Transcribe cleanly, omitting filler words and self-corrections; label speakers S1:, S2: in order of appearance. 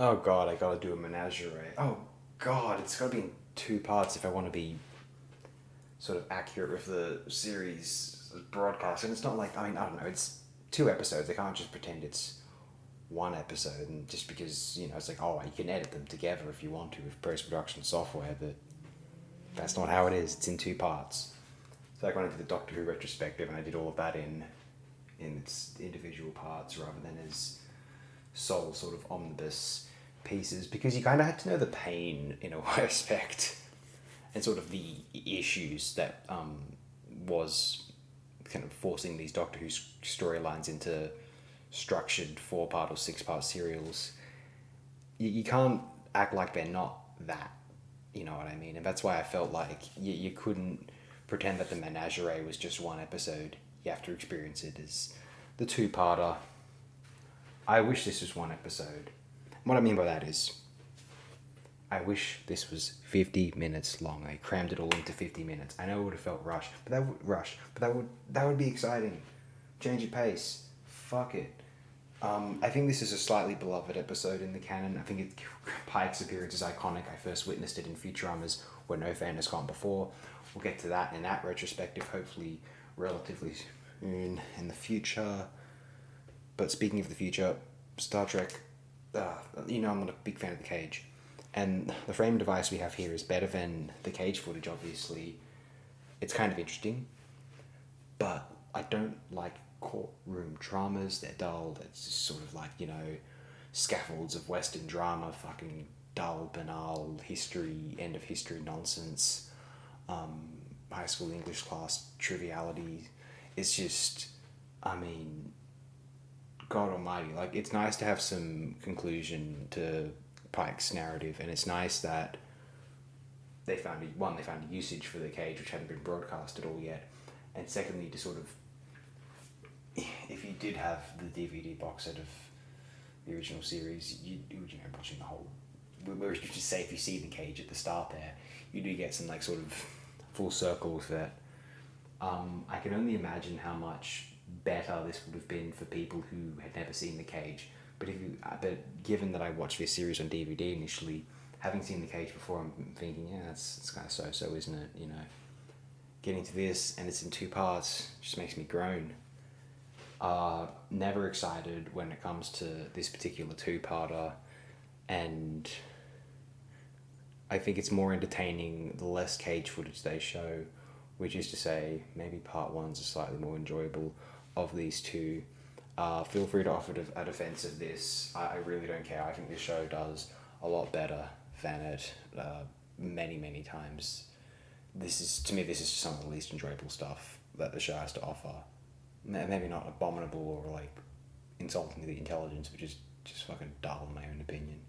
S1: Oh god, I gotta do a Menagerie. Oh god, it's gotta be in two parts if I want to be sort of accurate with the series broadcast. And it's not like, I mean, I don't know, it's two episodes. I can't just pretend it's one episode, and just because, it's like, oh, you can edit them together if you want to with post production software, but that's not how it is. It's in two parts. So like when I did the Doctor Who retrospective, and I did all of that in its individual parts rather than as sole sort of omnibus pieces, because you kind of had to know the pain in a respect and sort of the issues that was kind of forcing these Doctor Who storylines into structured 4 part or 6 part serials. You can't act like they're not that, you know what I mean? And that's why I felt like you couldn't pretend that the Menagerie was just one episode. You have to experience it as the 2 parter. I wish this was one episode. What I mean by that is, I wish this was 50 minutes long. They crammed it all into 50 minutes. I know it would have felt rushed, but that would be exciting. Change of pace. Fuck it. I think this is a slightly beloved episode in the canon. I think Pike's appearance is iconic. I first witnessed it in Futuramas, where no fan has gone before. We'll get to that in that retrospective, hopefully relatively soon in the future. But speaking of the future, Star Trek, I'm not a big fan of the cage. And the frame device we have here is better than the cage footage, obviously. It's kind of interesting, but I don't like courtroom dramas. They're dull. It's just sort of like, scaffolds of Western drama, fucking dull, banal history, end of history nonsense, high school English class triviality. It's just, I mean, God Almighty. Like, it's nice to have some conclusion to Pike's narrative, and it's nice that they found a usage for the cage which hadn't been broadcast at all yet, and secondly, to sort of, if you did have the DVD box set of the original series, you watching the whole, where you just say if you see the cage at the start there, you do get some like sort of full circle with that. I can only imagine how much better this would have been for people who had never seen the cage. But given that I watched this series on DVD initially, having seen the cage before, I'm thinking, yeah, it's kind of so, isn't it? Getting to this and it's in 2 parts just makes me groan. Never excited when it comes to this particular 2-parter, and I think it's more entertaining the less cage footage they show, which is to say, maybe part 1's a slightly more enjoyable of these two. Feel free to offer a defense of this. I really don't care. I think this show does a lot better than it many times. This is some of the least enjoyable stuff that the show has to offer. Maybe not abominable or like insulting to the intelligence, but just fucking dull in my own opinion.